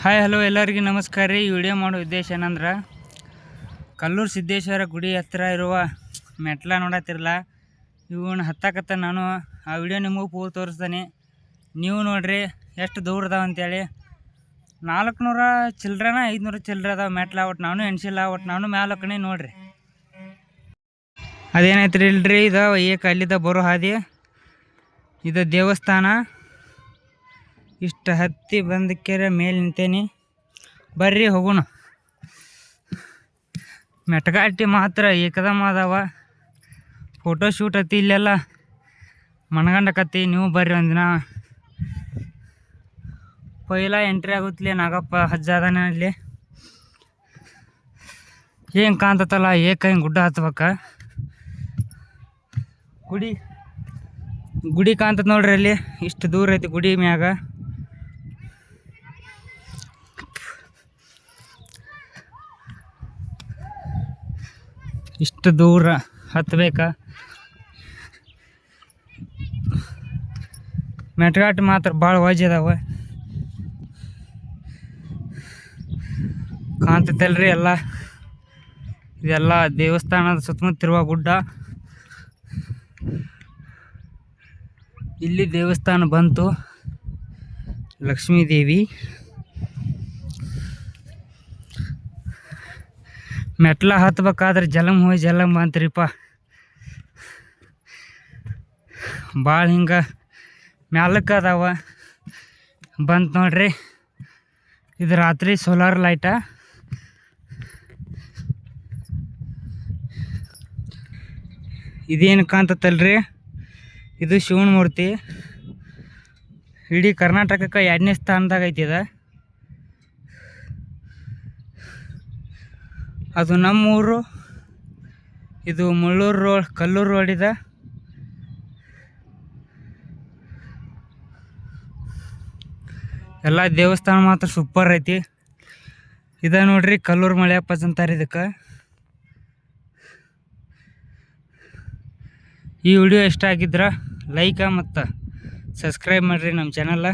Hi hello ಎಲ್ಲರಿಗೂ ನಮಸ್ಕಾರ ರೀ. ಈ ವಿಡಿಯೋ ಮಾಡೋ ಉದ್ದೇಶ ಏನಂದ್ರೆ ಕಲ್ಲೂರು ಸಿದ್ದೇಶ್ವರ ಗುಡಿ ಹತ್ತಿರ ಇರುವ ಮೆಟ್ಲ ನೋಡತ್ತಿರಲ್ಲ, ಇವನ್ನ ಹತ್ತಕತ್ತ ನಾನು ಆ ವಿಡಿಯೋ ನಿಮಗೂ ಪೂರ್ ತೋರಿಸ್ತಾನೆ. ನೀವು ನೋಡ್ರಿ ಎಷ್ಟು ದೂರ ಅದಾವ ಅಂತೇಳಿ. 400 ಚಿಲ್ಡ್ರನ 500 ಚಿಲ್ಡ್ರ ಅದಾವ ಮೆಟ್ಲ. ಒಟ್ಟು ನಾನು ಎಣ್ಸಿಲ್ಲ, ಒಟ್ಟು ನಾನು ಮ್ಯಾಲಕ್ಕನೇ ನೋಡ್ರಿ. ಅದೇನೈತ್ರಿ ಇಲ್ರಿ, ಇದು ಅಲ್ಲಿದ್ದ ಬರೋ ಹಾದಿ, ಇದು ದೇವಸ್ಥಾನ. ಇಷ್ಟು ಹತ್ತಿ ಬಂದಕ್ಕೆ ಮೇಲೆ ನಿಂತೇನಿ, ಬರ್ರಿ ಹೋಗೋಣ. ಮೆಟ್ಗಾಟಿ ಮಾತ್ರ ಏಕದಮ್ ಅದಾವ. ಫೋಟೋ ಶೂಟ್ ಹತ್ತಿ ಇಲ್ಲೆಲ್ಲ ಮನಗಂಡಕತ್ತಿ. ನೀವು ಬರ್ರಿ ಒಂದಿನ. ಪೈಲ ಎಂಟ್ರಿ ಆಗುತ್ತಲೇ ನಾಗಪ್ಪ ಅಜ್ಜ ಅದಾನ ಇಲ್ಲಿ. ಏನು ಕಾಣ್ತತ್ತಲ್ಲ, ಹಿಂಗೆ ಗುಡ್ಡ ಹತ್ಬೇಕ. ಗುಡಿ ಕಾಣ್ತದ ನೋಡ್ರಿ ಅಲ್ಲಿ, ಇಷ್ಟು ದೂರ ಐತಿ ಗುಡಿ ಮ್ಯಾಗ. ಇಷ್ಟು ದೂರ ಹತ್ಬೇಕಾ. ಮೆಟ್ಗಾಟ್ ಮಾತ್ರ ಭಾಳ ವಜ್ ಅದಾವ. ಕಾಣ್ತೈತಲ್ರಿ ಎಲ್ಲ, ಇದೆಲ್ಲ ದೇವಸ್ಥಾನದ ಸುತ್ತಮುತ್ತಿರುವ ಗುಡ್ಡ. ಇಲ್ಲಿ ದೇವಸ್ಥಾನ ಬಂತು, ಲಕ್ಷ್ಮೀ ದೇವಿ. ಮೆಟ್ಲ ಹತ್ಬೇಕಾದ್ರೆ ಜಲಮ್ ಹೋಗಿ ಜಲಮ್ ಬಂತ್ರಿಪ್ಪ. ಭಾಳ ಹಿಂಗೆ ಮ್ಯಾಲಕ್ಕೆ ಅದಾವ. ಬಂತು ನೋಡ್ರಿ, ಇದು ರಾತ್ರಿ ಸೋಲಾರ್ ಲೈಟ. ಇದೇನು ಕಾಣ್ತತ್ತಲ್ರಿ, ಇದು ಶಿವನ ಮೂರ್ತಿ. ಇಡೀ ಕರ್ನಾಟಕಕ್ಕೆ 2ನೇ ಸ್ಥಾನದಾಗ ಐತಿದ. ಅದು ನಮ್ಮೂರು, ಇದು ಮುಳ್ಳೂರು ರೋಡ್, ಕಲ್ಲೂರು ರೋಡ್ ಇದೆ. ಎಲ್ಲ ದೇವಸ್ಥಾನ ಮಾತ್ರ ಸೂಪರ್ ಐತಿ. ಇದ ನೋಡ್ರಿ ಕಲ್ಲೂರು ಮಳೆಯಪ್ಪ ಅಂತಾರೆ ಇದಕ್ಕೆ. ಈ ವಿಡಿಯೋ ಇಷ್ಟ ಆಗಿದ್ರೆ ಲೈಕ್ ಮತ್ತು ಸಬ್ಸ್ಕ್ರೈಬ್ ಮಾಡಿರಿ ನಮ್ಮ ಚಾನಲ್.